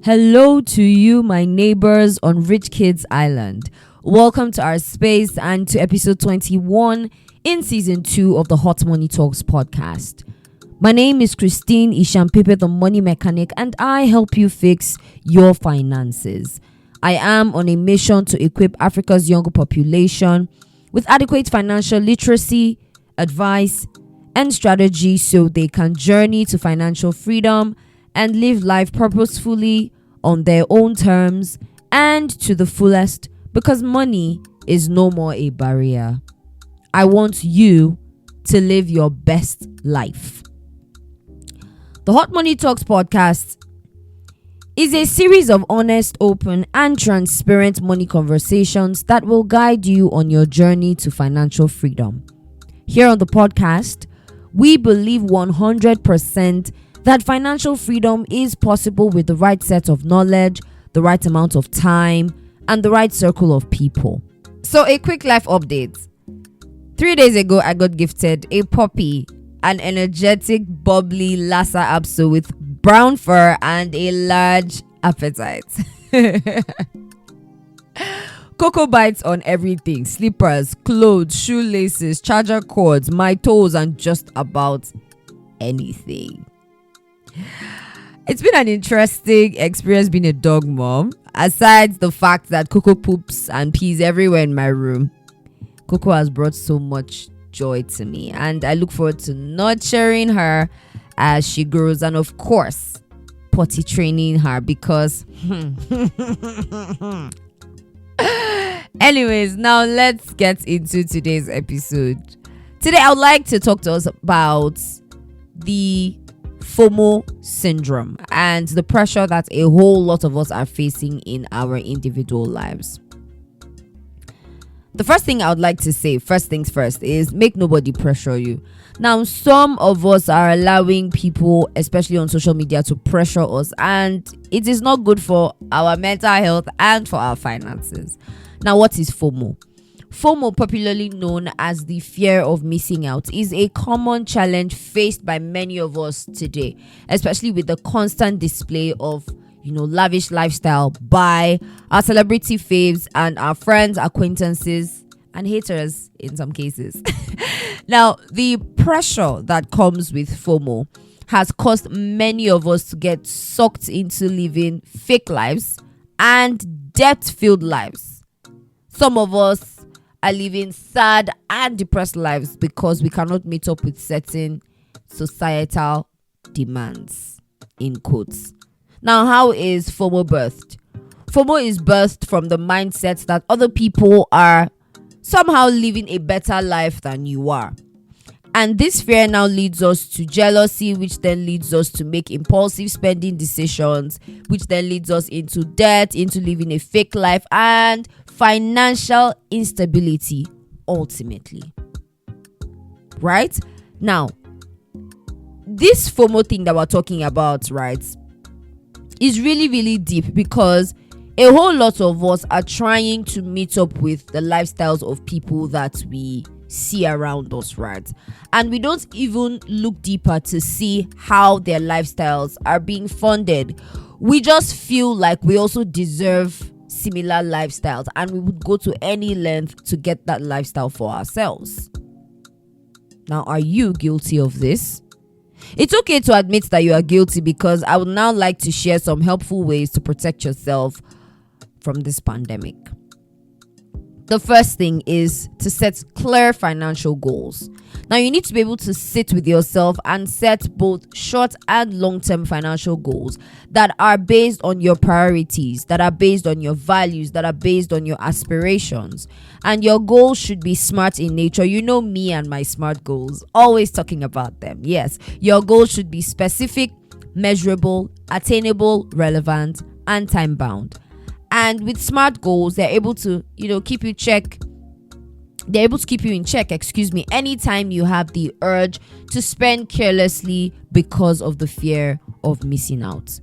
Hello to you, my neighbors on Rich Kids Island. Welcome to our space and to episode 21 in season 2 of the Hot Money Talks podcast. My name is Christine Ishampepe, the money mechanic, and I help you fix your finances. I am on a mission to equip Africa's younger population with adequate financial literacy, advice, and strategy so they can journey to financial freedom and live life purposefully on their own terms and to the fullest, because money is no more a barrier. I want you to live your best life. The Hot Money Talks podcast is a series of honest, open, and transparent money conversations that will guide you on your journey to financial freedom. Here on the podcast, we believe 100% that financial freedom is possible with the right set of knowledge, the right amount of time, and the right circle of people. So a quick life update. 3 days ago, I got gifted a puppy, an energetic, bubbly Lhasa Apso with brown fur and a large appetite. Cocoa bites on everything: slippers, clothes, shoelaces, charger cords, my toes, and just about anything. It's been an interesting experience being a dog mom. Aside the fact that Coco poops and pees everywhere in my room, Coco has brought so much joy to me, and I look forward to nurturing her as she grows, and of course potty training her because anyways, now let's get into today's episode. Today I would like to talk to us about the FOMO syndrome and the pressure that a whole lot of us are facing in our individual lives. The first thing I would like to say, first things first, is make nobody pressure you. Now, some of us are allowing people, especially on social media, to pressure us, and it is not good for our mental health and for our finances. Now, what is FOMO? FOMO, popularly known as the fear of missing out, is a common challenge faced by many of us today, especially with the constant display of lavish lifestyle by our celebrity faves and our friends, acquaintances, and haters in some cases. Now, the pressure that comes with FOMO has caused many of us to get sucked into living fake lives and debt-filled lives. Some of us are living sad and depressed lives because we cannot meet up with certain societal demands, in quotes. Now, how is FOMO birthed? FOMO is birthed from the mindset that other people are somehow living a better life than you are. And this fear now leads us to jealousy, which then leads us to make impulsive spending decisions, which then leads us into debt, into living a fake life, and financial instability ultimately. Right? Now, this FOMO thing that we're talking about, right, is really, really deep because a whole lot of us are trying to meet up with the lifestyles of people that we see around us, right? And we don't even look deeper to see how their lifestyles are being funded. We just feel like we also deserve similar lifestyles, and we would go to any length to get that lifestyle for ourselves. Now, are you guilty of this? It's okay to admit that you are guilty, because I would now like to share some helpful ways to protect yourself from this pandemic. The first thing is to set clear financial goals. Now, you need to be able to sit with yourself and set both short and long-term financial goals that are based on your priorities, that are based on your values, that are based on your aspirations. And your goals should be smart in nature. You know me and my SMART goals, always talking about them. Yes, your goals should be specific, measurable, attainable, relevant, and time-bound. And with SMART goals, they're able to, keep you in check, anytime you have the urge to spend carelessly because of the fear of missing out.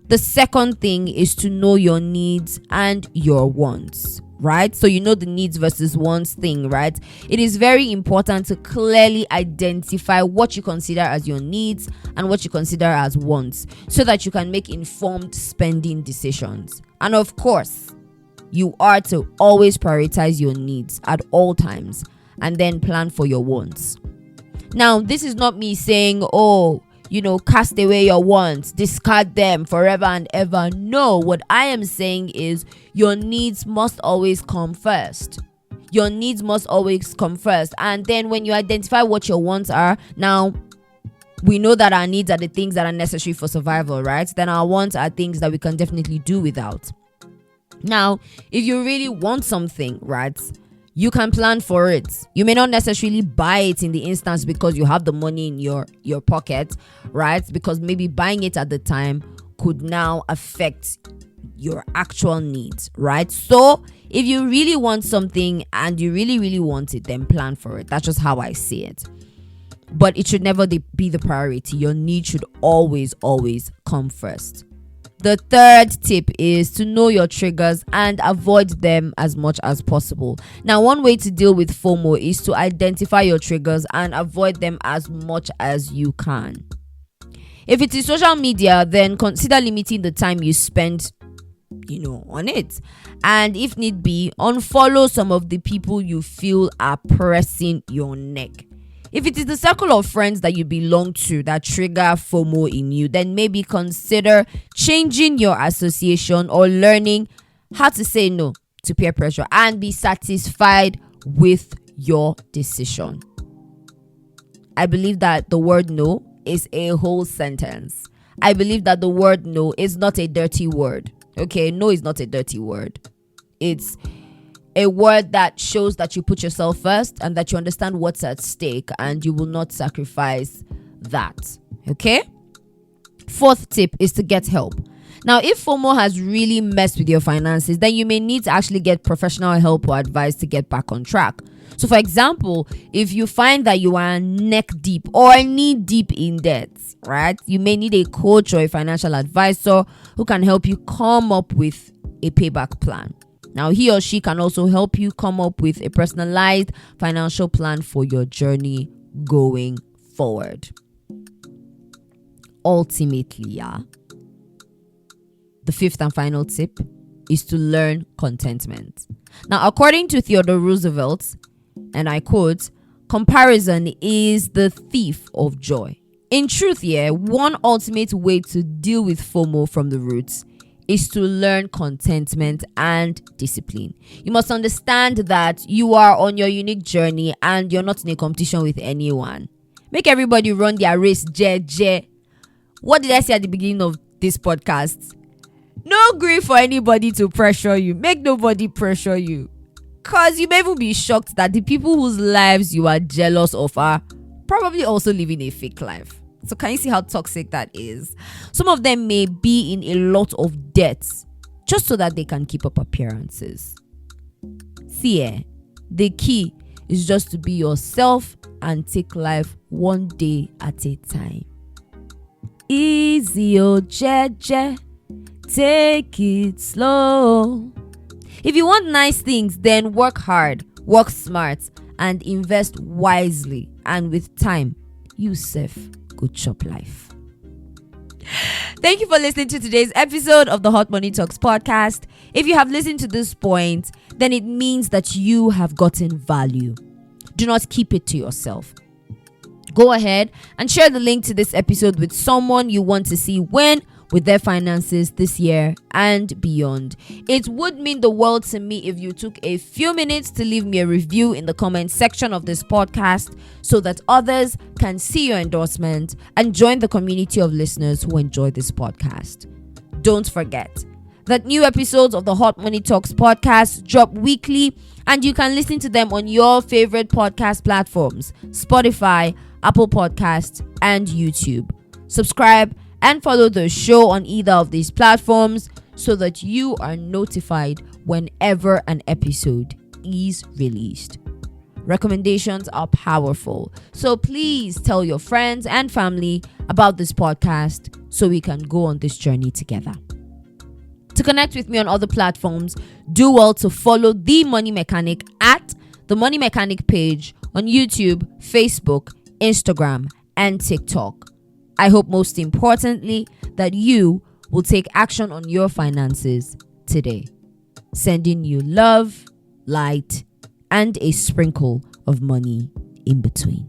The second thing is to know your needs and your wants. right? So you know the needs versus wants thing, right? It is very important to clearly identify what you consider as your needs and what you consider as wants, so that you can make informed spending decisions. And of course, you are to always prioritize your needs at all times and then plan for your wants. Now, this is not me saying, cast away your wants, discard them forever and ever. No, what I am saying is your needs must always come first. Your needs must always come first. And then when you identify what your wants are, now we know that our needs are the things that are necessary for survival, right? Then our wants are things that we can definitely do without. Now, if you really want something, right, you can plan for it. You may not necessarily buy it in the instance because you have the money in your pocket, right? Because maybe buying it at the time could now affect your actual needs, right? So if you really want something and you really, really want it, then plan for it. That's just how I see it. But it should never be the priority. Your need should always, always come first. The third tip is to know your triggers and avoid them as much as possible. Now, one way to deal with FOMO is to identify your triggers and avoid them as much as you can. If it is social media, then consider limiting the time you spend, on it. And if need be, unfollow some of the people you feel are pressing your neck. If it is the circle of friends that you belong to that trigger FOMO in you, then maybe consider changing your association or learning how to say no to peer pressure and be satisfied with your decision. I believe that the word no is a whole sentence. I believe that the word no is not a dirty word. Okay, no is not a dirty word. It's a word that shows that you put yourself first and that you understand what's at stake and you will not sacrifice that. Okay? Fourth tip is to get help. Now, if FOMO has really messed with your finances, then you may need to actually get professional help or advice to get back on track. So, for example, if you find that you are neck deep or knee deep in debt, right, you may need a coach or a financial advisor who can help you come up with a payback plan. Now, he or she can also help you come up with a personalized financial plan for your journey going forward. Ultimately, the fifth and final tip is to learn contentment. Now, according to Theodore Roosevelt, and I quote, "Comparison is the thief of joy." In truth, one ultimate way to deal with FOMO from the roots is to learn contentment and discipline. You must understand that you are on your unique journey and you're not in a competition with anyone. Make everybody run their race, jeje. What did I say at the beginning of this podcast? No grief for anybody to pressure you. Make nobody pressure you. Because you may even be shocked that the people whose lives you are jealous of are probably also living a fake life. So can you see how toxic that is? Some of them may be in a lot of debts just so that they can keep up appearances. See, the key is just to be yourself and take life one day at a time. Easy, jeje. Take it slow. If you want nice things, then work hard, work smart, and invest wisely. And with time, you save good chop life. Thank you for listening to today's episode of the Hot Money Talks podcast. If you have listened to this point, then it means that you have gotten value. Do not keep it to yourself. Go ahead and share the link to this episode with someone you want to see win with their finances this year and beyond. It would mean the world to me if you took a few minutes to leave me a review in the comment section of this podcast so that others can see your endorsement and join the community of listeners who enjoy this podcast. Don't forget that new episodes of the Hot Money Talks podcast drop weekly and you can listen to them on your favorite podcast platforms, Spotify, Apple Podcasts, and YouTube. Subscribe and follow the show on either of these platforms so that you are notified whenever an episode is released. Recommendations are powerful, so please tell your friends and family about this podcast so we can go on this journey together. To connect with me on other platforms, do well to follow The Money Mechanic at The Money Mechanic page on YouTube, Facebook, Instagram, and TikTok. I hope most importantly that you will take action on your finances today. Sending you love, light, and a sprinkle of money in between.